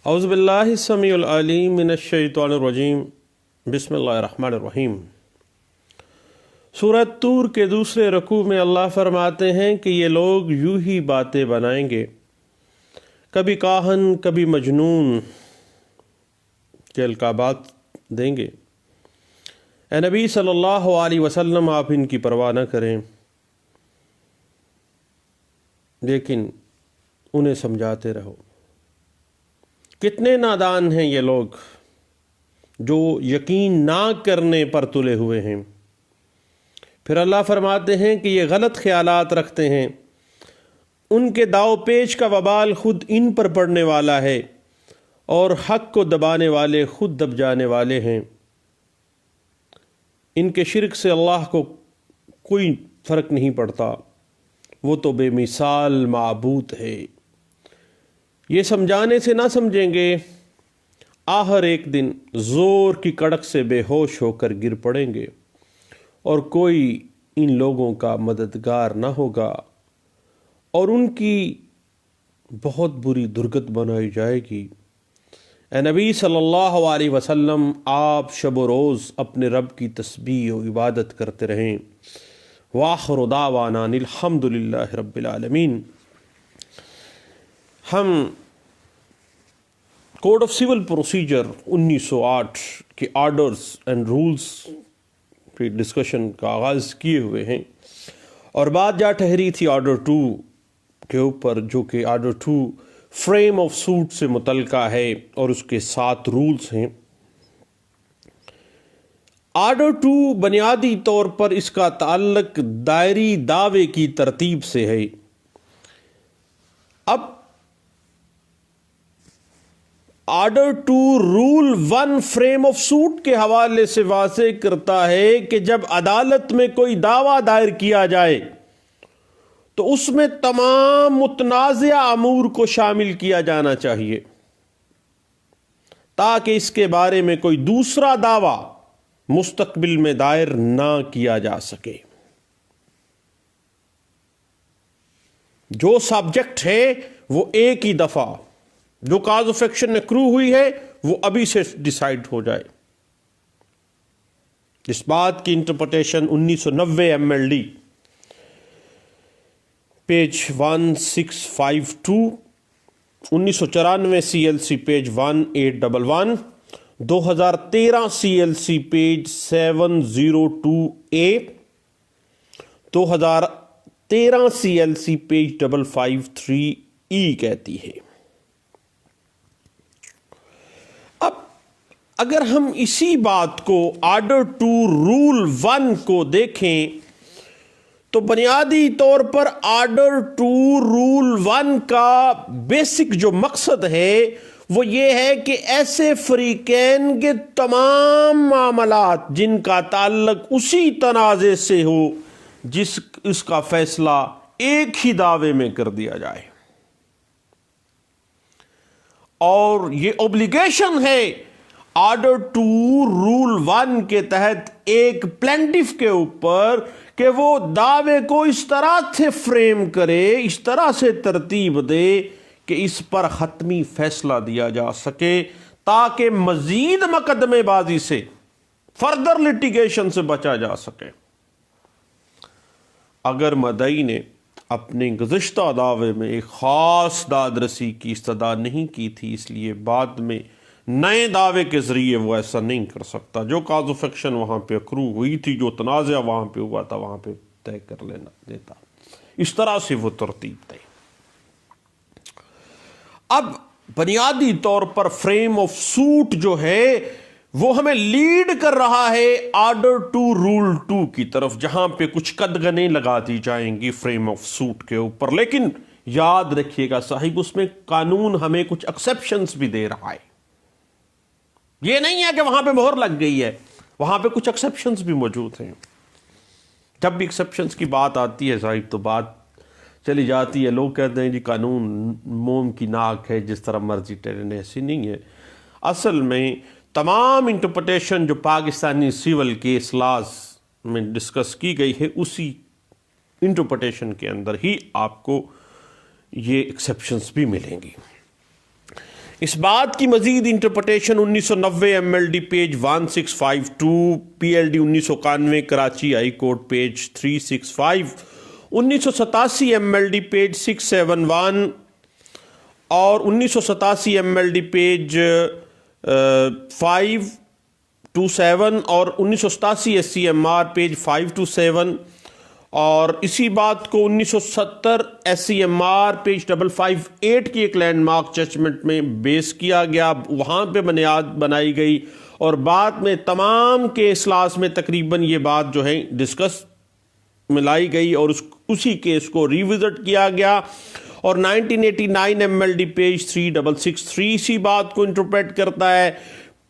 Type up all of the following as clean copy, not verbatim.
اعوذ باللہ السمیع العلیم من الشیطان الرجیم بسم اللہ الرحمن الرحیم۔ سورۃ طور کے دوسرے رکوع میں اللہ فرماتے ہیں کہ یہ لوگ یوں ہی باتیں بنائیں گے، کبھی کاہن کبھی مجنون کے القابات دیں گے۔ اے نبی صلی اللہ علیہ وسلم، آپ ان کی پرواہ نہ کریں، لیکن انہیں سمجھاتے رہو۔ کتنے نادان ہیں یہ لوگ جو یقین نہ کرنے پر تلے ہوئے ہیں۔ پھر اللہ فرماتے ہیں کہ یہ غلط خیالات رکھتے ہیں، ان کے داؤ پیچ کا وبال خود ان پر پڑنے والا ہے، اور حق کو دبانے والے خود دب جانے والے ہیں۔ ان کے شرک سے اللہ کو کوئی فرق نہیں پڑتا، وہ تو بے مثال معبود ہے۔ یہ سمجھانے سے نہ سمجھیں گے، آخر ایک دن زور کی کڑک سے بے ہوش ہو کر گر پڑیں گے، اور کوئی ان لوگوں کا مددگار نہ ہوگا، اور ان کی بہت بری درگت بنائی جائے گی۔ اے نبی صلی اللہ علیہ وسلم، آپ شب و روز اپنے رب کی تسبیح و عبادت کرتے رہیں۔ وآخر دعوانا الحمد للہ رب العالمین۔ ہم کوڈ آف سول پروسیجر 1908 کے آرڈرز اینڈ رولز کی ڈسکشن کا آغاز کیے ہوئے ہیں، اور بات جا ٹھہری تھی آرڈر 2 کے اوپر، جو کہ آرڈر 2 فریم آف سوٹ سے متعلقہ ہے اور اس کے 7 رولز ہیں۔ آرڈر 2 بنیادی طور پر اس کا تعلق دائری دعوے کی ترتیب سے ہے۔ اب order 2 rule 1 frame of suit کے حوالے سے واضح کرتا ہے کہ جب عدالت میں کوئی دعویٰ دائر کیا جائے تو اس میں تمام متنازعہ امور کو شامل کیا جانا چاہیے، تاکہ اس کے بارے میں کوئی دوسرا دعویٰ مستقبل میں دائر نہ کیا جا سکے۔ جو سبجیکٹ ہے وہ ایک ہی دفعہ، جو کاز آف ایکشن اکرو ہوئی ہے وہ ابھی سے ڈیسائیڈ ہو جائے۔ اس بات کی interpretation 1990 MLD page 1652، 1994 CLC page 1811، 2013 CLC page 702A، 2013 CLC page 553E کہتی ہے۔ اب اگر ہم اسی بات کو آرڈر 2 رول 1 کو دیکھیں تو بنیادی طور پر آرڈر 2 رول 1 کا بیسک جو مقصد ہے وہ یہ ہے کہ ایسے فریقین کے تمام معاملات جن کا تعلق اسی تنازع سے ہو اس کا فیصلہ ایک ہی دعوے میں کر دیا جائے، اور یہ اوبلیگیشن ہے آرڈر 2 رول 1 کے تحت ایک پلینٹف کے اوپر کہ وہ دعوے کو اس طرح سے فریم کرے، اس طرح سے ترتیب دے کہ اس پر حتمی فیصلہ دیا جا سکے، تاکہ مزید مقدمے بازی سے، فردر لٹیگیشن سے بچا جا سکے۔ اگر مدعی نے اپنے گزشتہ دعوے میں ایک خاص داد رسی کی استدعا نہیں کی تھی، اس لیے بعد میں نئے دعوے کے ذریعے وہ ایسا نہیں کر سکتا۔ جو کاز آف ایکشن وہاں پہ اکرو ہوئی تھی، جو تنازع وہاں پہ ہوا تھا، وہاں پہ طے کر لینا دیتا۔ اس طرح سے وہ ترتیب طے۔ اب بنیادی طور پر فریم آف سوٹ جو ہے وہ ہمیں لیڈ کر رہا ہے آرڈر 2 رول 2 کی طرف، جہاں پہ کچھ قدغنیں لگا دی جائیں گی فریم آف سوٹ کے اوپر۔ لیکن یاد رکھیے گا صاحب، اس میں قانون ہمیں کچھ ایکسیپشنز بھی دے رہا ہے۔ یہ نہیں ہے کہ وہاں پہ مہر لگ گئی ہے، وہاں پہ کچھ ایکسیپشنز بھی موجود ہیں۔ جب بھی ایکسیپشنز کی بات آتی ہے صاحب تو بات چلی جاتی ہے، لوگ کہتے ہیں جی قانون موم کی ناک ہے، جس طرح مرضی ٹھہرے۔ ایسی نہیں ہے۔ اصل میں تمام انٹرپریٹیشن جو پاکستانی سیول کیس لاز میں ڈسکس کی گئی ہے، اسی انٹرپریٹیشن کے اندر ہی آپ کو یہ ایکسیپشنز بھی ملیں گی۔ اس بات کی مزید interpretation 1990 MLD page 1652، PLD 1991 Karachi high court page 365، 1987 MLD page 671 اور 1987 MLD پیج 527 اور 1987 SCMR پیج 527، اور اسی بات کو 1970 SCMR پیج 558 کی ایک لینڈ مارک ججمنٹ میں بیس کیا گیا، وہاں پہ بنیاد بنائی گئی، اور بعد میں تمام کیس لاس میں تقریباً یہ بات جو ہے ڈسکس ملائی گئی اور اسی کیس کو ریوزٹ کیا گیا، اور 1989 MLD پیج 3663 اسی بات کو انٹرپریٹ کرتا ہے۔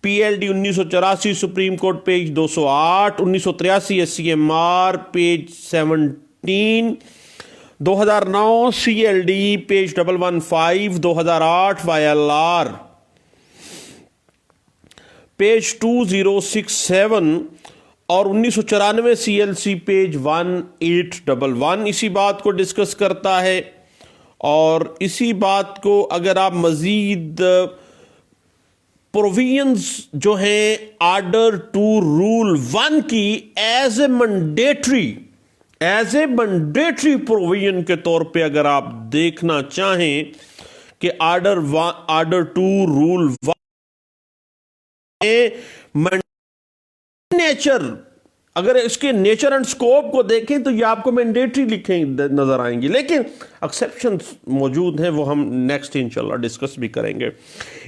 PLD 1984 supreme court page 208، 1983 SCMR page 17، 2009 CLD page 115، 2008 YLR page 2067 اور 1994 CLC پیج 1811 اسی بات کو ڈسکس کرتا ہے۔ اور اسی بات کو اگر آپ مزید پروویژنز جو ہیں آرڈر ٹو رول 1 کی ایز اے منڈیٹری پروویژن کے طور پہ اگر آپ دیکھنا چاہیں کہ آرڈر ٹو رول 1 نیچر، اگر اس کے نیچر اینڈ سکوپ کو دیکھیں تو یہ آپ کو مینڈیٹری لکھیں نظر آئیں گی، لیکن ایکسیپشنز موجود ہیں، وہ ہم نیکسٹ انشاءاللہ ڈسکس بھی کریں گے۔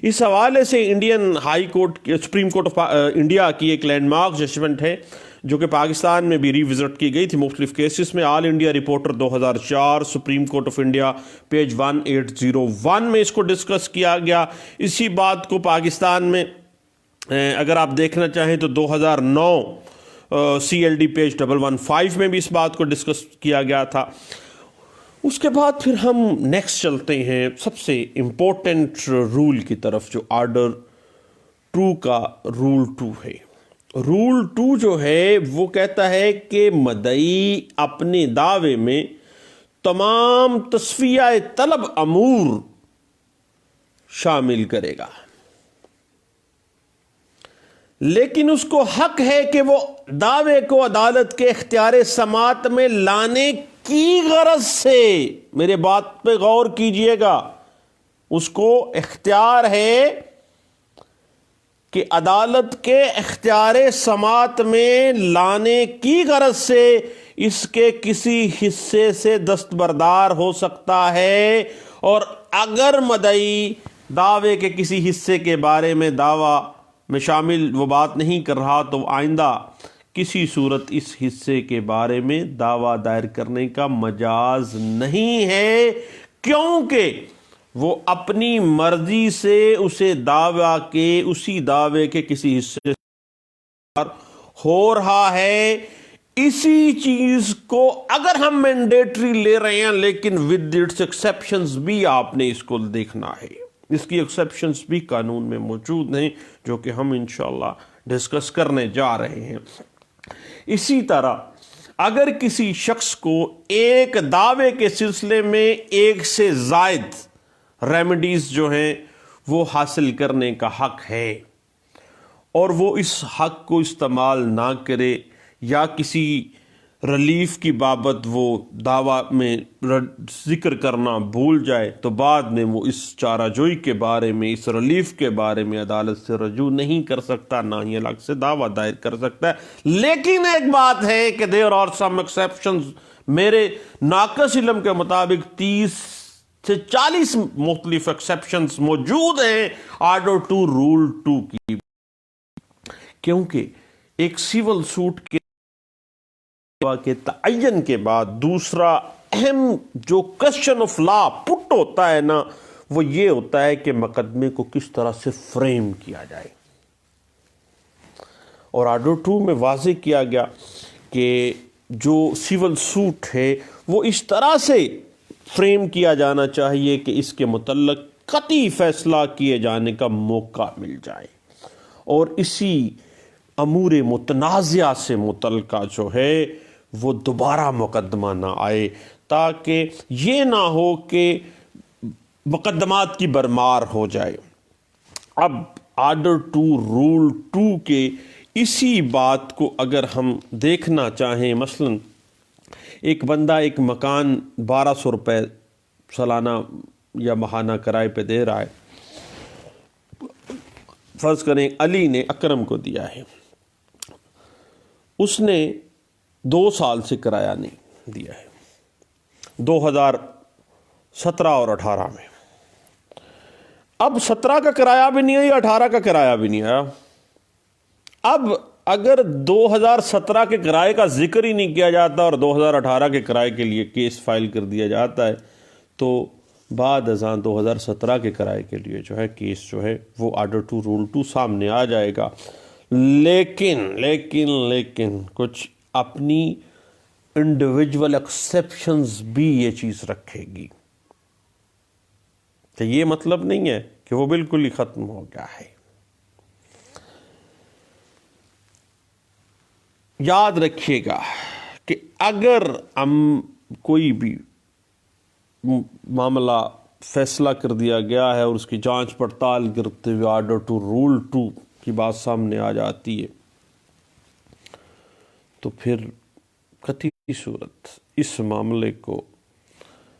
اس حوالے سے Indian high court supreme Court of India کی ایک لینڈ مارک ججمنٹ ہے جو کہ پاکستان میں بھی ریوزٹ کی گئی تھی مختلف کیسز میں۔ All India Reporter 2004 Supreme Court of India page 1801 میں اس کو ڈسکس کیا گیا۔ اسی بات کو پاکستان میں اگر آپ دیکھنا چاہیں تو 2009 CLD پیج 115 میں بھی اس بات کو ڈسکس کیا گیا تھا۔ اس کے بعد پھر ہم نیکسٹ چلتے ہیں سب سے امپورٹنٹ رول کی طرف، جو آرڈر 2 کا رول 2 ہے۔ رول 2 جو ہے وہ کہتا ہے کہ مدعی اپنے دعوے میں تمام تصفیہ طلب امور شامل کرے گا، لیکن اس کو حق ہے کہ وہ دعوے کو عدالت کے اختیار سماعت میں لانے کی غرض سے، میرے بات پہ غور کیجئے گا، اس کو اختیار ہے کہ عدالت کے اختیار سماعت میں لانے کی غرض سے اس کے کسی حصے سے دستبردار ہو سکتا ہے، اور اگر مدعی دعوے کے کسی حصے کے بارے میں دعویٰ میں شامل وہ بات نہیں کر رہا تو آئندہ کسی صورت اس حصے کے بارے میں دعویٰ دائر کرنے کا مجاز نہیں ہے، کیونکہ وہ اپنی مرضی سے اسی دعوے کے کسی حصے ہو رہا ہے۔ اسی چیز کو اگر ہم مینڈیٹری لے رہے ہیں لیکن ود اٹس ایکسیپشنز بھی آپ نے اس کو دیکھنا ہے، اس کی ایکسیپشنز بھی قانون میں موجود ہیں جو کہ ہم انشاءاللہ ڈسکس کرنے جا رہے ہیں۔ اسی طرح اگر کسی شخص کو ایک دعوے کے سلسلے میں ایک سے زائد ریمیڈیز جو ہیں وہ حاصل کرنے کا حق ہے، اور وہ اس حق کو استعمال نہ کرے یا کسی ریلیف کی بابت وہ دعویٰ میں ذکر کرنا بھول جائے تو بعد میں وہ اس چارہ جوئی کے بارے میں، اس ریلیف کے بارے میں عدالت سے رجوع نہیں کر سکتا، نہ ہی الگ سے دعویٰ دائر کر سکتا ہے۔ لیکن ایک بات ہے کہ دیر آر سم ایکسیپشنز، میرے ناقص علم کے مطابق 30 سے 40 مختلف ایکسیپشنز موجود ہیں آرڈر 2 رول 2 کی، کیونکہ ایک سیول سوٹ کے تعین کے بعد دوسرا اہم جو کوسچن آف لا پٹ ہوتا ہے نا، وہ یہ ہوتا ہے کہ مقدمے کو کس طرح سے فریم کیا جائے، اور آرڈر 2 میں واضح کیا گیا کہ جو سیول سوٹ ہے وہ اس طرح سے فریم کیا جانا چاہیے کہ اس کے متعلق قطعی فیصلہ کیے جانے کا موقع مل جائے، اور اسی امور متنازعہ سے متعلقہ جو ہے وہ دوبارہ مقدمہ نہ آئے، تاکہ یہ نہ ہو کہ مقدمات کی برمار ہو جائے۔ اب آرڈر 2 رول 2 کے اسی بات کو اگر ہم دیکھنا چاہیں، مثلا ایک بندہ ایک مکان 1200 روپے سالانہ یا ماہانہ کرائے پہ دے رہا ہے، فرض کریں علی نے اکرم کو دیا ہے، اس نے 2 سال سے کرایہ نہیں دیا ہے، 2017 اور 18 میں، اب 17 کا کرایہ بھی نہیں آیا، 18 کا کرایہ بھی نہیں آیا۔ اب اگر 2017 کے کرائے کا ذکر ہی نہیں کیا جاتا اور 2018 کے کرائے کے لیے کیس فائل کر دیا جاتا ہے، تو بعد ازاں 2017 کے کرائے کے لیے جو ہے کیس جو ہے وہ آرڈر 2 رول 2 سامنے آ جائے گا۔ لیکن کچھ اپنی انڈیویجول ایکسیپشنز بھی یہ چیز رکھے گی، تو یہ مطلب نہیں ہے کہ وہ بالکل ہی ختم ہو گیا ہے۔ یاد رکھیے گا کہ اگر ہم کوئی بھی معاملہ فیصلہ کر دیا گیا ہے اور اس کی جانچ پڑتال کرتے ہوئے آرڈر 2 رول 2 کی بات سامنے آ جاتی ہے، تو پھر قطعی صورت اس معاملے کو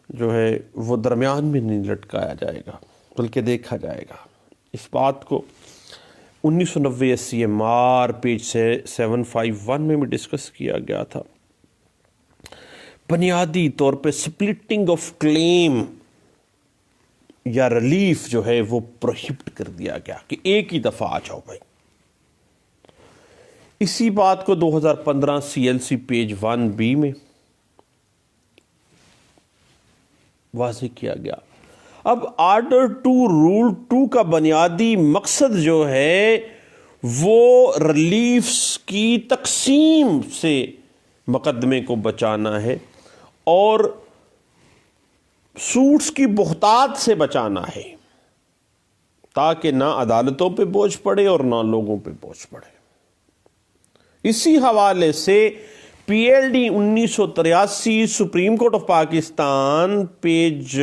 جو ہے وہ درمیان میں نہیں لٹکایا جائے گا، بلکہ دیکھا جائے گا۔ اس بات کو 1990 SCMR پیج 751 میں بھی ڈسکس کیا گیا تھا۔ بنیادی طور پہ سپلٹنگ آف کلیم یا ریلیف جو ہے وہ پروہیبٹ کر دیا گیا کہ ایک ہی دفعہ آ جاؤ بھائی۔ اسی بات کو 2015 CLC پیج 1B میں واضح کیا گیا۔ اب آرڈر 2 رول 2 کا بنیادی مقصد جو ہے وہ ریلیفز کی تقسیم سے مقدمے کو بچانا ہے اور سوٹس کی بہتات سے بچانا ہے، تاکہ نہ عدالتوں پہ بوجھ پڑے اور نہ لوگوں پہ بوجھ پڑے۔ اسی حوالے سے PLD 1983 supreme Court of Pakistan page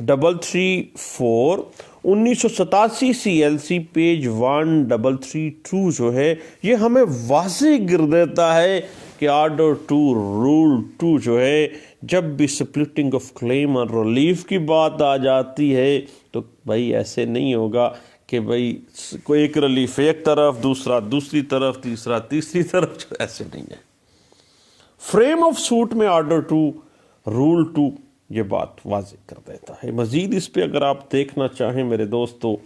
334، 1987 CLC page 1332 جو ہے یہ ہمیں واضح کر دیتا ہے کہ آرڈر 2 رول 2 جو ہے جب بھی سپلٹنگ آف کلیم اور ریلیف کی بات آ جاتی ہے تو بھائی ایسے نہیں ہوگا کہ بھائی کوئی ایک ریلیف ایک طرف، دوسرا دوسری طرف، تیسرا تیسری طرف، ایسے نہیں ہے۔ فریم آف سوٹ میں آرڈر 2 رول 2 یہ بات واضح کر دیتا ہے۔ مزید اس پہ اگر آپ دیکھنا چاہیں میرے دوستو،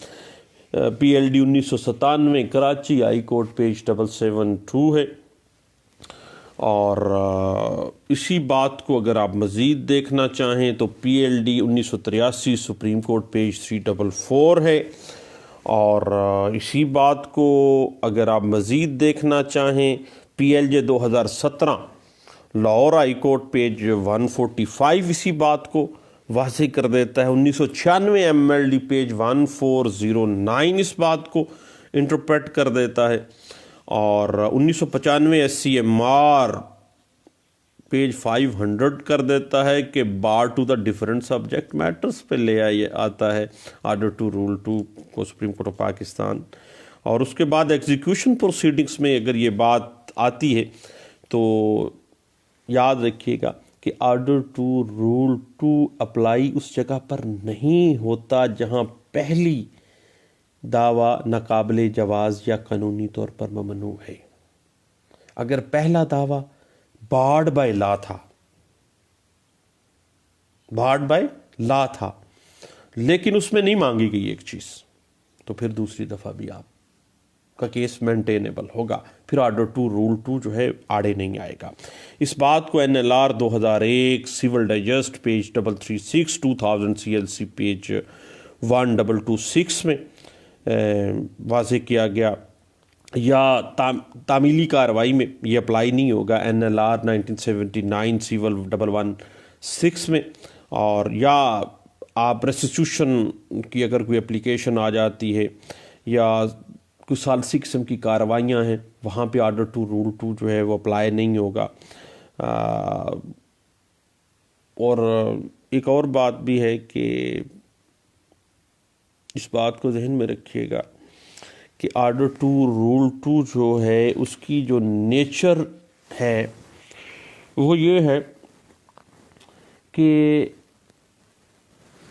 PLD 1997 Karachi high court page 772 ہے، اور اسی بات کو اگر آپ مزید دیکھنا چاہیں تو PLD 1983 سپریم کورٹ پیج 344 ہے، اور اسی بات کو اگر آپ مزید دیکھنا چاہیں PLJ 2017 Lahore High court page 145 اسی بات کو واضح کر دیتا ہے۔ 1996 MLD پیج 1409 اس بات کو انٹرپریٹ کر دیتا ہے، اور 1995 SCMR پیج 500 کر دیتا ہے کہ bar to the different subject matters پہ لے آتا ہے آرڈر 2 رول 2 کو سپریم کورٹ آف پاکستان۔ اور اس کے بعد ایگزیکیوشن پروسیڈنگز میں اگر یہ بات آتی ہے تو یاد رکھیے گا کہ آرڈر 2 رول 2 اپلائی اس جگہ پر نہیں ہوتا جہاں پہلی دعویٰ ناقابل جواز یا قانونی طور پر ممنوع ہے۔ اگر پہلا دعویٰ بارڈ بائی لا تھا لیکن اس میں نہیں مانگی گئی ایک چیز، تو پھر دوسری دفعہ بھی آپ کا کیس مینٹینیبل ہوگا، پھر آرڈر 2 رول 2 جو ہے آڑے نہیں آئے گا۔ اس بات کو NLR 2001 civil digest page 336، 2000 CLC page 1226 میں واضح کیا گیا، یا تعمیلی کارروائی میں یہ اپلائی نہیں ہوگا NLR 1979 سیول 116 میں، اور یا آپ ریسٹیٹیوشن کی اگر کوئی اپلیکیشن آ جاتی ہے یا کوئی ثالثی قسم کی کارروائیاں ہیں وہاں پہ آرڈر 2 رول 2 جو ہے وہ اپلائی نہیں ہوگا۔ اور ایک اور بات بھی ہے کہ اس بات کو ذہن میں رکھیے گا کہ آرڈر 2 رول 2 جو ہے اس کی جو نیچر ہے وہ یہ ہے کہ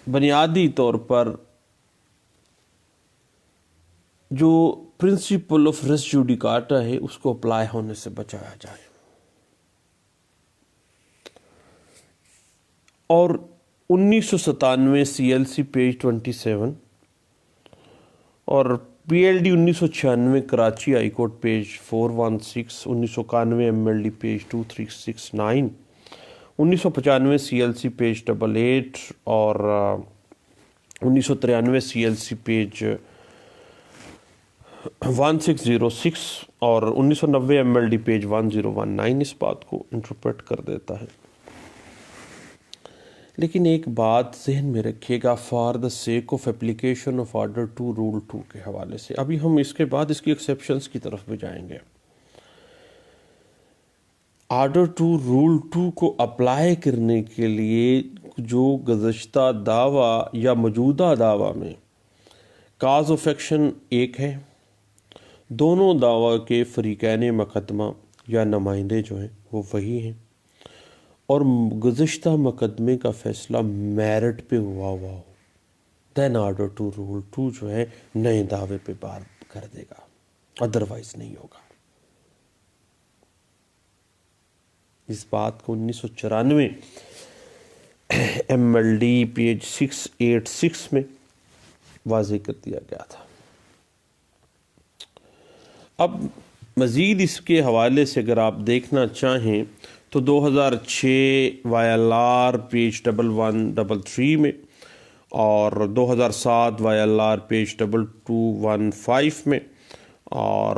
بنیادی طور پر جو پرنسپل آف ریس جوڈیکاٹا ہے اس کو اپلائی ہونے سے بچایا جائے، اور 1997 سی ایل سی پیج 27 اور P L D 1996 Karachi high court page 416، 1991 M L D page 2369، 1995 C L C page 88 اور 1993 سی ایل سی پیج 1606 اور 1990 ایم ایل ڈی پیج 1019 اس بات کو انٹرپریٹ کر دیتا ہے۔ لیکن ایک بات ذہن میں رکھیے گا for the sake of application of order 2 rule 2 کے حوالے سے، ابھی ہم اس کے بعد اس کی ایکسیپشنز کی طرف بھی جائیں گے۔ آرڈر 2 رول 2 کو اپلائی کرنے کے لیے جو گزشتہ دعویٰ یا موجودہ دعویٰ میں کاز آف ایکشن ایک ہے، دونوں دعویٰ کے فریقین مقدمہ یا نمائندے جو ہیں وہ وہی ہیں، اور گزشتہ مقدمے کا فیصلہ میرٹ پہ ہوا ہو، دین آرڈر 2 رول 2 جو ہے نئے دعوے پہ بار کر دے گا، ادروائز نہیں ہوگا۔ اس بات کو 1994 ایم ایل ڈی پیج 686 میں واضح کر دیا گیا تھا۔ اب مزید اس کے حوالے سے اگر آپ دیکھنا چاہیں تو 2006 وائی ایل آر پیج 1133 میں اور 2007 وائی ایل آر پیج 2215 میں، اور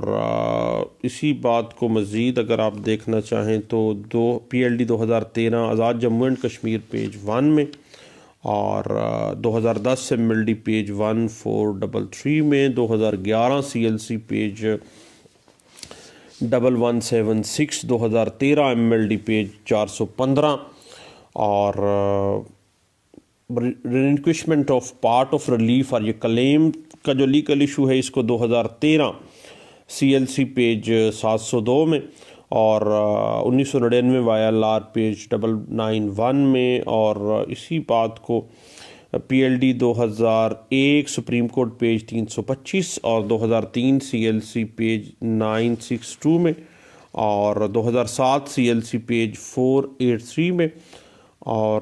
اسی بات کو مزید اگر آپ دیکھنا چاہیں تو پی L D 2013 Azad Jammu and Kashmir page 1 میں، اور 2010 ایم ایل ڈی پیج 1433 میں، 2011 C L C page 1176، 2013 M L D page 415، اور relinquishment of part of relief اور یہ کلیم کا جو لیگل ایشو ہے اس کو 2013 سی ایل سی پیج 702 میں، اور 1999 وائی ایل آر پیج 991 میں، اور اسی بات کو پی L D 2001 supreme court page 325 اور 2003 سی ایل سی پیج 962 میں، اور 2007 سی ایل سی پیج 483 میں، اور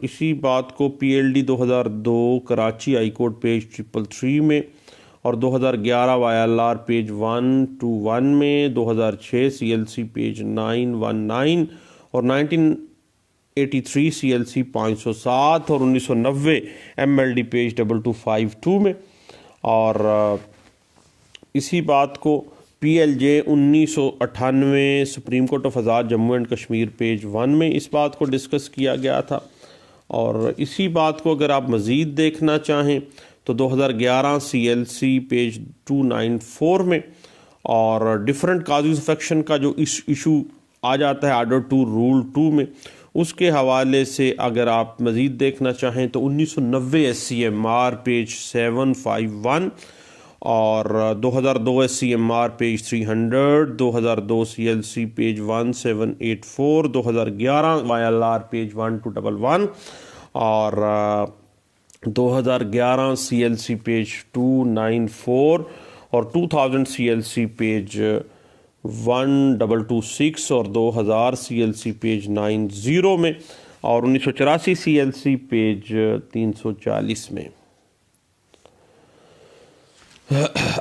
اسی بات کو پی L D 2002 Karachi high court page 333 میں، اور 2011 وائی ایل آر پیج 121 میں، 2006 سی ایل سی پیج 919 اور 1983 سی ایل سی 507 اور 1990 ایم ایل ڈی پیج 2252 میں، اور اسی بات کو P L J 1998 supreme Court of Azad Jammu and Kashmir page 1 میں اس بات کو ڈسکس کیا گیا تھا، اور اسی بات کو اگر آپ مزید دیکھنا چاہیں تو 2011 سی ایل سی پیج 294 میں، اور ڈیفرنٹ کازز آف ایکشن کا جو ایشو آ جاتا ہے آرڈر 2 رول 2 میں، اس کے حوالے سے اگر آپ مزید دیکھنا چاہیں تو 1990 S C M R page 751 اور 2002 S C M R page 300، 2002 C L C page 1784، 2011 Y L R page 1211 اور 2011 سی ایل سی پیج 294 اور 2000 سی ایل سی پیج 1226 اور 2000 سی ایل سی پیج 90 میں، اور 1984 سی ایل سی پیج 340 میں۔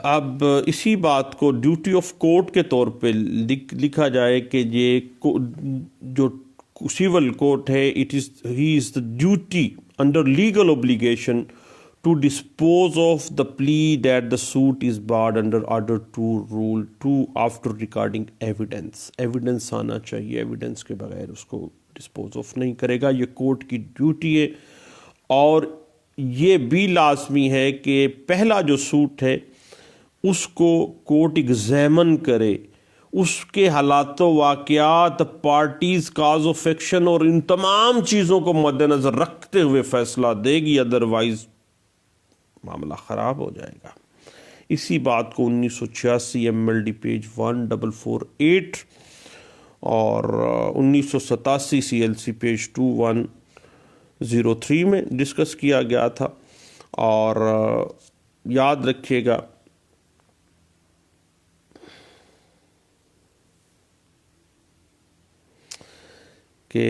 اب اسی بات کو ڈیوٹی آف کورٹ کے طور پہ لکھا جائے کہ یہ جو سول کورٹ ہے ہی is the duty under legal obligation to dispose of the plea that the suit is barred under Order 2 Rule 2 after recording evidence. Evidence آنا چاہیے، ایویڈنس کے بغیر اس کو ڈسپوز آف نہیں کرے گا، یہ کورٹ کی ڈیوٹی ہے۔ اور یہ بھی لازمی ہے کہ پہلا جو سوٹ ہے اس کو کورٹ ایگزامن کرے، اس کے حالات و واقعات، پارٹیز، کاز آف ایکشن اور ان تمام چیزوں کو مد نظر رکھتے ہوئے فیصلہ دے گی، ادروائز معاملہ خراب ہو جائے گا۔ اسی بات کو 1986 MLD پیج 1448 اور 1987 CLC پیج 2103 میں ڈسکس کیا گیا تھا۔ اور یاد رکھیے گا کہ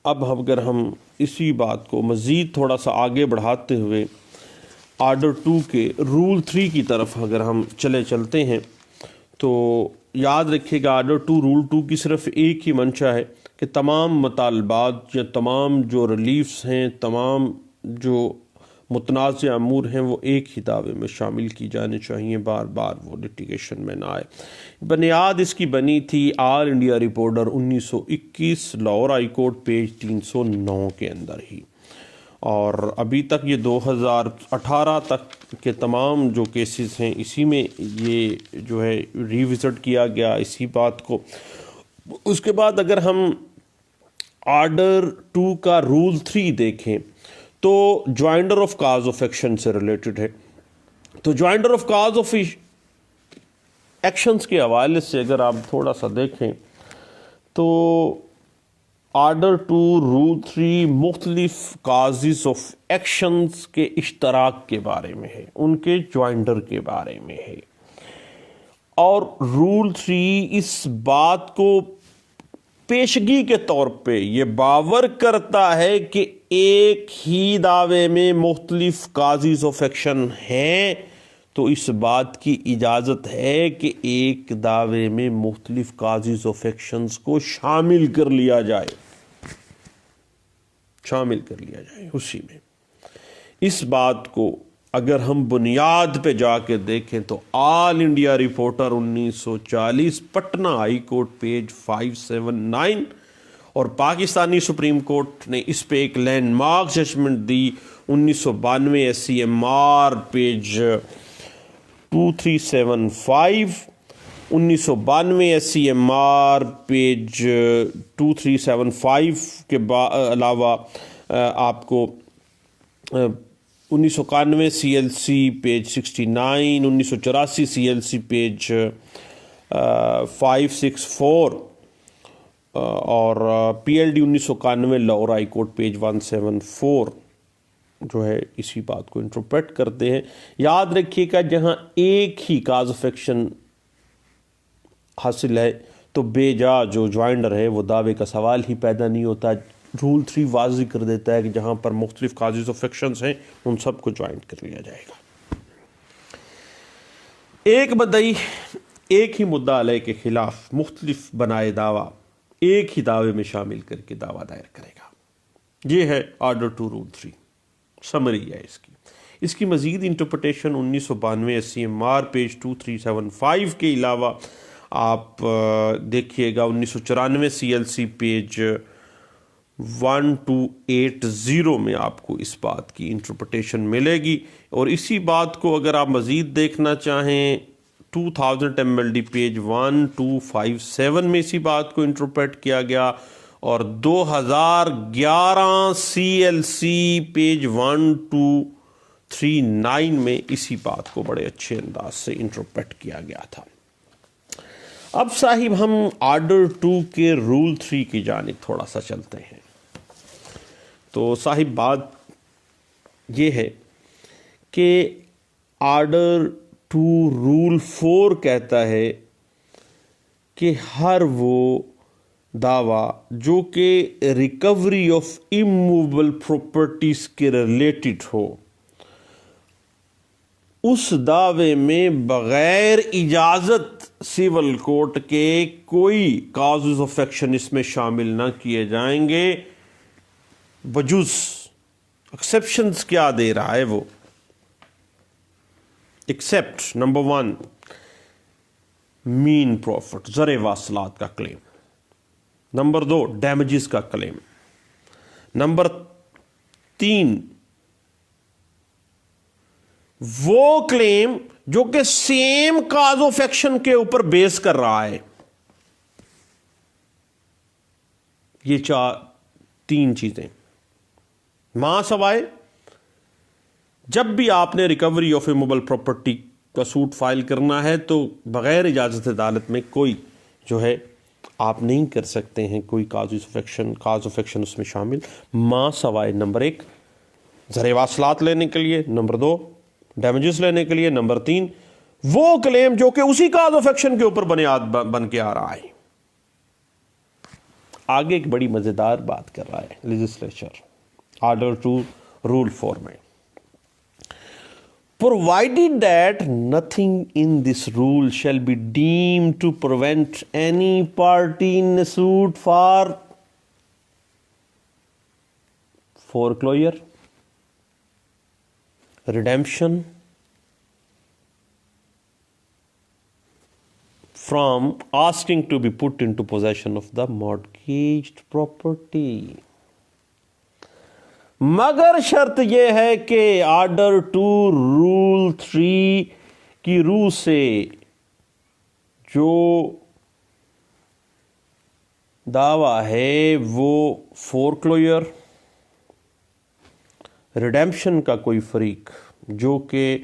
اب اگر ہم اسی بات کو مزید تھوڑا سا آگے بڑھاتے ہوئے آرڈر 2 کے رول 3 کی طرف اگر ہم چلتے ہیں تو یاد رکھیے گا آرڈر 2 رول 2 کی صرف ایک ہی منشا ہے کہ تمام مطالبات یا تمام جو ریلیفز ہیں، تمام جو متنازع امور ہیں، وہ ایک ہی دعوے میں شامل کی جانے چاہیے، بار بار وہ لٹیگیشن میں نہ آئے۔ بنیاد اس کی بنی تھی All India Reporter 1921 Lahore High court page 309 کے اندر ہی، اور ابھی تک یہ 2018 تک کے تمام جو کیسز ہیں اسی میں یہ جو ہے ریوزٹ کیا گیا اسی بات کو۔ اس کے بعد اگر ہم آرڈر 2 کا رول 3 دیکھیں تو جوائنڈر آف کاز آف ایکشن سے ریلیٹڈ ہے۔ تو جوائنڈر آف کاز آف ایکشنز کے حوالے سے اگر آپ تھوڑا سا دیکھیں تو آرڈر 2 رول 3 مختلف کازز آف ایکشنز کے اشتراک کے بارے میں ہے، ان کے جوائنڈر کے بارے میں ہے، اور رول 3 اس بات کو پیشگی کے طور پہ یہ باور کرتا ہے کہ ایک ہی دعوے میں مختلف کازز آف ایکشن ہیں، تو اس بات کی اجازت ہے کہ ایک دعوے میں مختلف کازز آف ایکشنز کو شامل کر لیا جائے اسی میں۔ اس بات کو اگر ہم بنیاد پہ جا کے دیکھیں تو All India Reporter 1940 Patna High court page 579 اور پاکستانی سپریم کورٹ نے اس پہ ایک لینڈ مارک ججمنٹ دی 1992 SCMR پیج 2375، 1992 SCMR پیج 2375 کے علاوہ آپ کو 1991 CLC پیج 69، 1984 CLC پیج 564 اور PLD 1991 Lahore High court page 174 جو ہے اسی بات کو انٹرپریٹ کرتے ہیں۔ یاد رکھیے گا جہاں ایک ہی کاز آف ایکشن حاصل ہے تو بے جا جو جوائنڈر ہے وہ دعوے کا سوال ہی پیدا نہیں ہوتا۔ رول 3 واضح کر دیتا ہے کہ جہاں پر مختلف کازز آف ایکشنز ہیں ان سب کو جوائنٹ کر لیا جائے گا۔ ایک مدعی ایک ہی مدعا علیہ کے خلاف مختلف بنائے دعویٰ ایک ہی دعوے میں شامل کر کے دعویٰ دائر کرے گا۔ یہ ہے آرڈر 2 رول 3، سمری ہے اس کی مزید انٹرپریٹیشن 1992 SCMR پیج 2375 کے علاوہ آپ دیکھیے گا 1994 CLC پیج 1280 میں آپ کو اس بات کی انٹرپریٹیشن ملے گی، اور اسی بات کو اگر آپ مزید دیکھنا چاہیں 2000 MLD پیج 1257 میں اسی بات کو انٹرپریٹ کیا گیا، اور 2011 CLC پیج 1239 میں اسی بات کو بڑے اچھے انداز سے انٹرپریٹ کیا گیا تھا۔ اب صاحب ہم آرڈر 2 کے رول 3 کی جانب تھوڑا سا چلتے ہیں۔ تو صاحب بات یہ ہے کہ آرڈر 2 رول 4 کہتا ہے کہ ہر وہ دعویٰ جو کہ ریکوری آف اموویبل پراپرٹیز کے ریلیٹڈ ہو، اس دعوے میں بغیر اجازت سول کورٹ کے کوئی کازز آف ایکشن اس میں شامل نہ کیے جائیں گے، بجز ایکسیپشنز کیا دے رہا ہے وہ، ایکسیپٹ نمبر 1 مین پروفٹ زر واصلات کا کلیم، نمبر 2 ڈیمیجز کا کلیم، نمبر 3 وہ کلیم جو کہ سیم کاز آف ایکشن کے اوپر بیس کر رہا ہے۔ یہ 3 چیزیں ماں سوائے جب بھی آپ نے recovery of a movable property کا سوٹ فائل کرنا ہے تو بغیر اجازت عدالت میں کوئی جو ہے آپ نہیں کر سکتے ہیں، کوئی کاز آف ایکشن اس میں شامل ماں سوائے نمبر 1 زر واصلات لینے کے لیے، نمبر 2 ڈیمیجز لینے کے لیے، نمبر 3 وہ کلیم جو کہ اسی کاز آف ایکشن کے اوپر بنیاد بن کے آ رہا ہے۔ آگے ایک بڑی مزیدار بات کر رہا ہے لیجسلیچر آرڈر ٹو رول 4 میں، provided that nothing in this rule shall be deemed to prevent any party in a suit for foreclosure, redemption, from asking to be put into possession of the mortgaged property. مگر شرط یہ ہے کہ order to role 3 کی روح سے جو دعویٰ ہے وہ فورکلوجر، ریڈیمپشن کا کوئی فریق جو کہ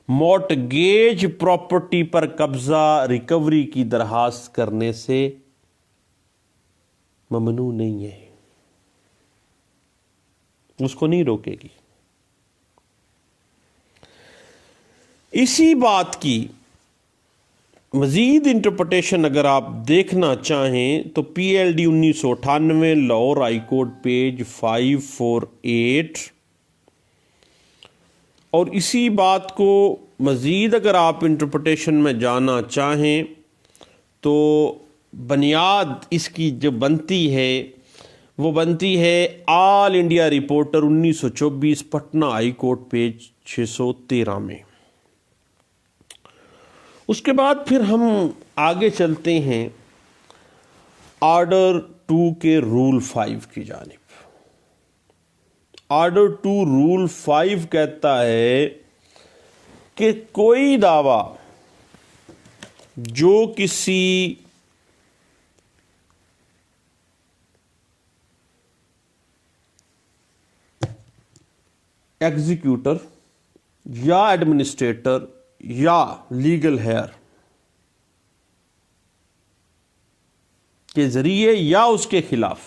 مورٹگیج پراپرٹی پر قبضہ ریکوری کی درخواست کرنے سے ممنوع نہیں ہے، اس کو نہیں روکے گی۔ اسی بات کی مزید انٹرپریٹیشن اگر آپ دیکھنا چاہیں تو پی L D 1998 Lahore High court page 548، اور اسی بات کو مزید اگر آپ انٹرپریٹیشن میں جانا چاہیں تو بنیاد اس کی جو بنتی ہے وہ بنتی ہے All India Reporter 1924 Patna High court page 613 میں۔ اس کے بعد پھر ہم آگے چلتے ہیں آرڈر 2 کے رول 5 کی جانب۔ آرڈر 2 رول 5 کہتا ہے کہ کوئی دعویٰ جو کسی ایگزیکیوٹر یا ایڈمنسٹریٹر یا لیگل ہیئر کے ذریعے یا اس کے خلاف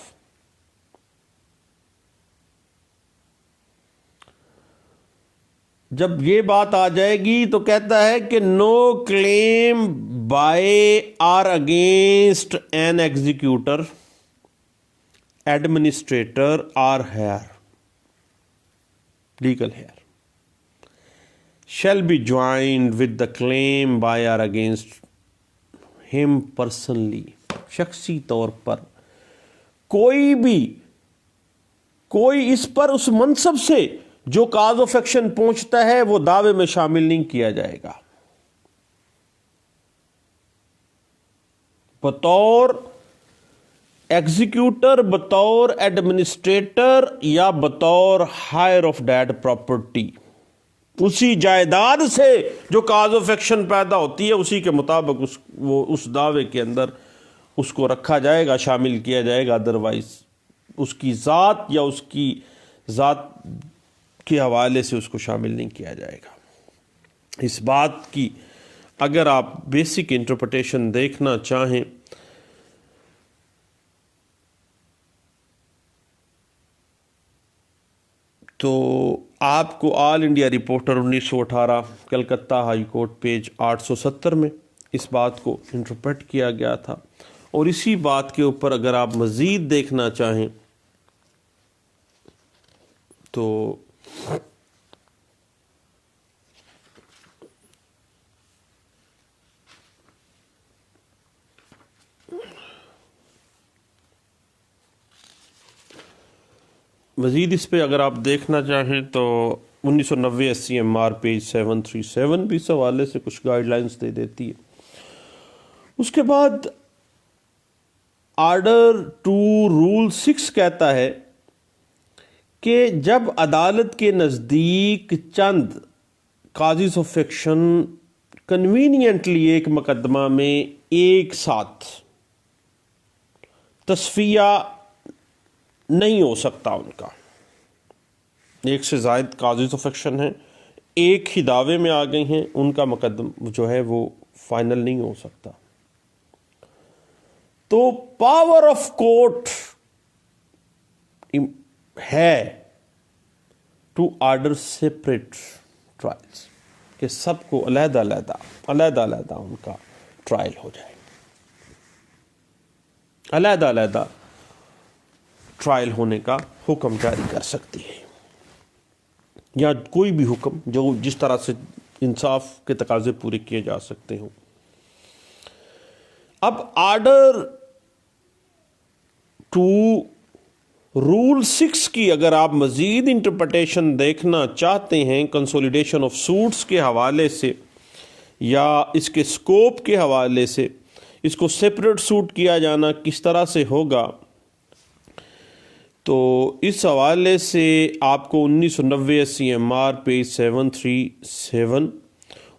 جب یہ بات آ جائے گی تو کہتا ہے کہ no claim by or against an executor, administrator or heir, legal heir shall be joined with the claim by or against him personally، شخصی طور پر کوئی اس پر اس منصب سے جو کاز آف ایکشن پہنچتا ہے وہ دعوے میں شامل نہیں کیا جائے گا، بطور ایگزیکیوٹر، بطور ایڈمنسٹریٹر یا بطور ہائر آف دیٹ پراپرٹی، اسی جائیداد سے جو کاز آف ایکشن پیدا ہوتی ہے اسی کے مطابق اس دعوے کے اندر اس کو رکھا جائے گا، شامل کیا جائے گا، ادروائز اس کی ذات یا اس کی ذات کے حوالے سے اس کو شامل نہیں کیا جائے گا۔ اس بات کی اگر آپ بیسک انٹرپریٹیشن دیکھنا چاہیں تو آپ کو All India Reporter 1918 Calcutta High court page 870 میں اس بات کو انٹرپریٹ کیا گیا تھا، اور اسی بات کے اوپر اگر آپ مزید دیکھنا چاہیں تو مزید اس پہ اگر آپ دیکھنا چاہیں تو 1990 SCMR پیج 737 بھی اس حوالے سے کچھ گائیڈ لائنز دے دیتی ہے۔ اس کے بعد آرڈر 2 رول 6 کہتا ہے کہ جب عدالت کے نزدیک چند کازز آف ایکشن کنوینینٹلی ایک مقدمہ میں ایک ساتھ تصفیہ نہیں ہو سکتا ان کا. ایک سے زائد کازز آف ایکشن ہیں, ایک ہی دعوے میں آ گئی ہیں, ان کا مقدم جو ہے وہ فائنل نہیں ہو سکتا. تو پاور آف کورٹ ہے ٹو آرڈر سیپریٹ ٹرائلز, کہ سب کو علیحدہ علیحدہ ان کا ٹرائل ہو جائے, علیحدہ ٹرائل ہونے کا حکم جاری کر سکتی ہے, یا کوئی بھی حکم جو جس طرح سے انصاف کے تقاضے پورے کیے جا سکتے ہوں. اب آرڈر ٹو رول 6 کی اگر آپ مزید انٹرپریٹیشن دیکھنا چاہتے ہیں کنسولیڈیشن آف سوٹس کے حوالے سے یا اس کے سکوپ کے حوالے سے, اس کو سیپریٹ سوٹ کیا جانا کس طرح سے ہوگا, تو اس حوالے سے آپ کو 1990 CMR پیج 737,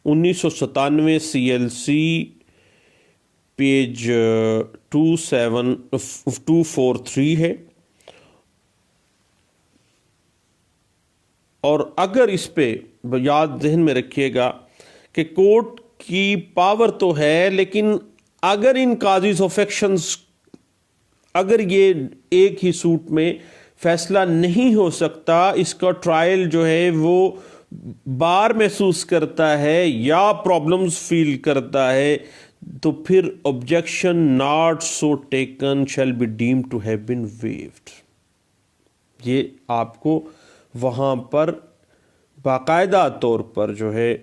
1997 CLC پیج 243 ہے. اور اگر اس پہ یاد ذہن میں رکھیے گا کہ کورٹ کی پاور تو ہے, لیکن اگر ان کازز آف ایکشنز, اگر یہ ایک ہی سوٹ میں فیصلہ نہیں ہو سکتا, اس کا ٹرائل جو ہے وہ بار محسوس کرتا ہے یا پرابلمز فیل کرتا ہے, تو پھر objection not so taken shall be deemed to have been waived. یہ آپ کو وہاں پر باقاعدہ طور پر جو ہے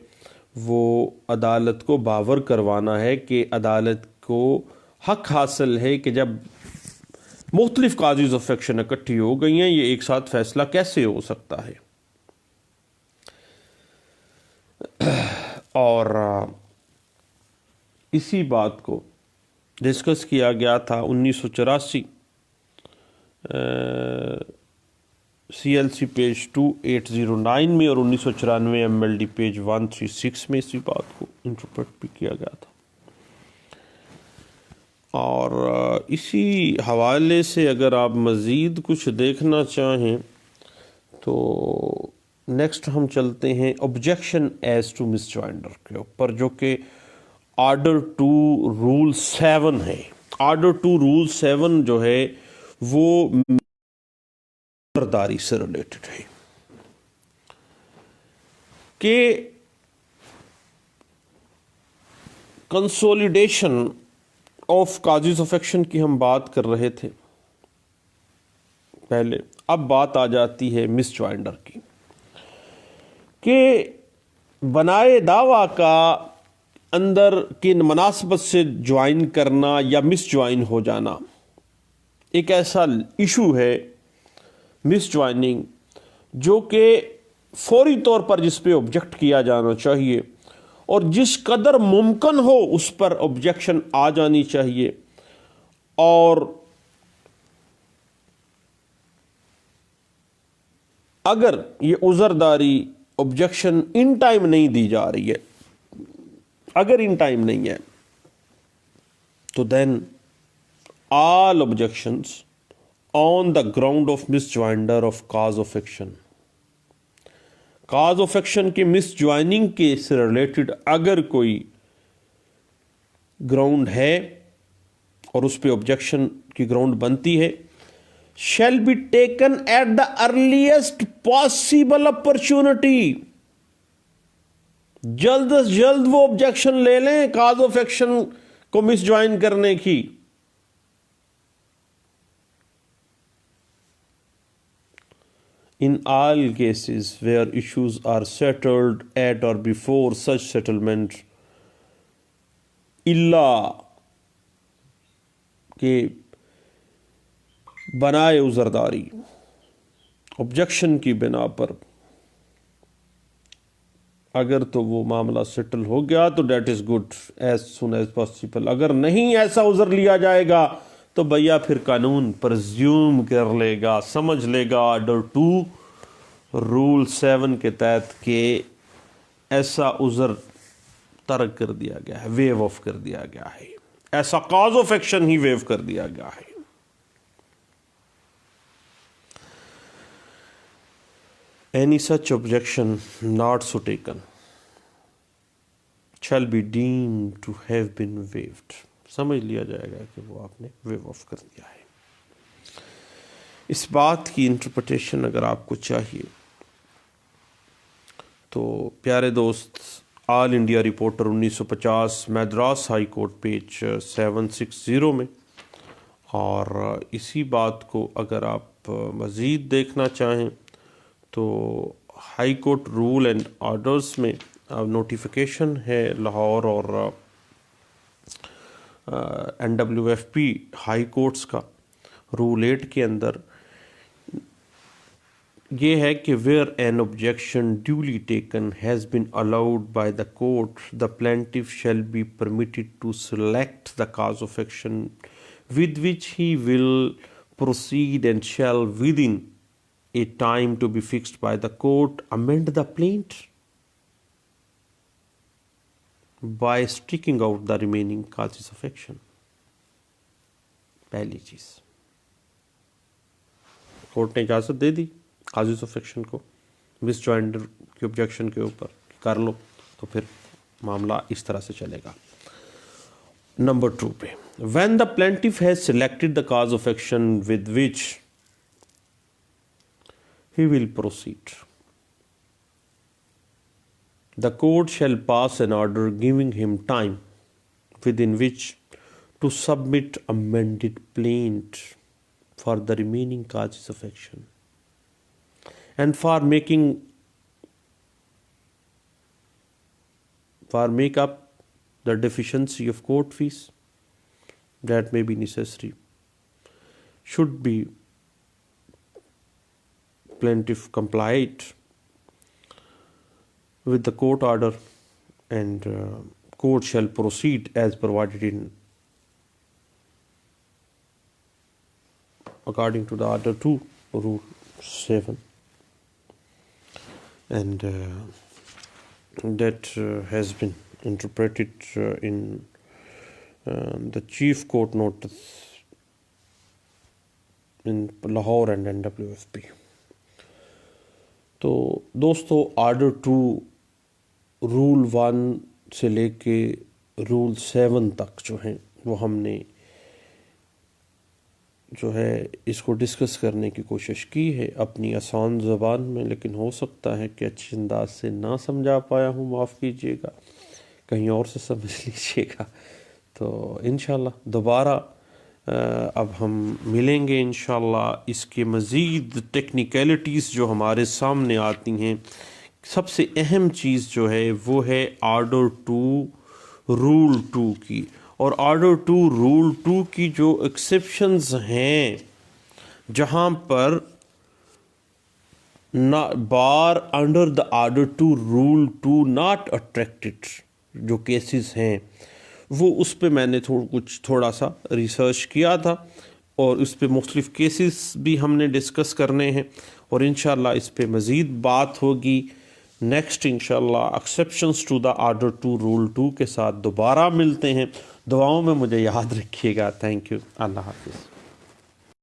وہ عدالت کو باور کروانا ہے کہ عدالت کو حق حاصل ہے کہ جب مختلف کازز آف ایکشن اکٹھی ہو گئی ہیں, یہ ایک ساتھ فیصلہ کیسے ہو سکتا ہے. اور اسی بات کو ڈسکس کیا گیا تھا 1984 CLC پیج 2809 میں, اور 1994 MLD پیج 136 میں اسی بات کو انٹرپریٹ بھی کیا گیا تھا. اور اسی حوالے سے اگر آپ مزید کچھ دیکھنا چاہیں تو نیکسٹ ہم چلتے ہیں objection as to misjoinder کے اوپر, جو کہ آرڈر ٹو رول 7 ہے. آرڈر ٹو رول 7 جو ہے وہ داری سے ریلیٹڈ ہے کہ consolidation of causes of action کی ہم بات کر رہے تھے پہلے. اب بات آ جاتی ہے مس جوائنڈر کی, کہ بنائے دعویٰ کا اندر کی مناسبت سے جوائن کرنا یا مس جوائن ہو جانا ایک ایسا ایشو ہے, مس جوائننگ, جو کہ فوری طور پر جس پہ آبجیکٹ کیا جانا چاہیے, اور جس قدر ممکن ہو اس پر آبجیکشن آ جانی چاہیے. اور اگر یہ عذرداری آبجیکشن ان ٹائم نہیں دی جا رہی ہے, اگر ان ٹائم نہیں ہے, تو then all objections on the ground of misjoinder of cause of action, cause of action کے مس جوائننگ کے سے ریلیٹڈ اگر کوئی گراؤنڈ ہے اور اس پہ آبجیکشن کی گراؤنڈ بنتی ہے, shall be taken at the earliest possible opportunity. جلد از جلد وہ آبجیکشن لے لیں کاز آف ایکشن کو مس جوائن کرنے کی. In all cases where issues are settled at or before such settlement, اللہ کہ بنائے عذرداری آبجیکشن کی بنا پر اگر تو وہ معاملہ سیٹل ہو گیا تو that is good as soon as possible. اگر نہیں ایسا عذر لیا جائے گا تو بھیا پھر قانون پرزیوم کر لے گا, سمجھ لے گا آرڈر 2 رول 7 کے تحت کہ ایسا عذر ترک کر دیا گیا ہے, ویو آف کر دیا گیا ہے, ایسا کاز آف ایکشن ہی ویو کر دیا گیا ہے. Any such objection not so taken shall be deemed to have been waived. سمجھ لیا جائے گا کہ وہ آپ نے ویو آف کر دیا ہے. اس بات کی انٹرپریٹیشن اگر آپ کو چاہیے تو پیارے دوست All India Reporter 1950 Madras High court page 760 میں، اور اسی بات کو اگر آپ مزید دیکھنا چاہیں تو high court rule and orders میں نوٹیفیکیشن ہے لاہور اور NWFP ہائی کورٹس کا رول 8 کے اندر یہ ہے کہ where an objection duly taken has been allowed by the court, the plaintiff shall be permitted to select the cause of action with which he will proceed and shall within a time to be fixed by the court amend the plaint by striking out the remaining causes of action. پہلی چیز court نے اجازت دے دی causes of action کو مس جوائنڈر کی objection کے اوپر کر لو، تو پھر معاملہ اس طرح سے چلے گا. نمبر 2 پہ when the plaintiff has selected the cause of action with which he will proceed, the court shall pass an order giving him time within which to submit amended plaint for the remaining causes of action and for make up the deficiency of court fees that may be necessary. Should be plaintiff complied with the court order, and court shall proceed as provided in according to the order 2 rule 7, and that has been interpreted in the chief court notice in Lahore and NWFP. تو دوستو order 2 rule 1 سے لے کے role 7 تک جو ہیں وہ ہم نے جو ہے اس کو ڈسکس کرنے کی کوشش کی ہے اپنی آسان زبان میں، لیکن ہو سکتا ہے کہ اچھی انداز سے نہ سمجھا پایا ہوں، معاف کیجیے گا، کہیں اور سے سمجھ لیجیے گا. تو انشاءاللہ دوبارہ اب ہم ملیں گے انشاءاللہ. اس کے مزید ٹیکنیکلٹیز جو ہمارے سامنے آتی ہیں، سب سے اہم چیز جو ہے وہ ہے آرڈر 2 رول 2 کی، اور آرڈر 2 رول 2 کی جو ایکسیپشنز ہیں جہاں پر bar under the order 2 rule 2 not attracted جو کیسز ہیں، وہ اس پہ میں نے تھوڑا سا ریسرچ کیا تھا، اور اس پہ مختلف کیسز بھی ہم نے ڈسکس کرنے ہیں، اور انشاءاللہ اس پہ مزید بات ہوگی. نیکسٹ انشاءاللہ exceptions to the order 2 rule 2 کے ساتھ دوبارہ ملتے ہیں. دعاؤں میں مجھے یاد رکھیے گا. Thank you. اللہ حافظ.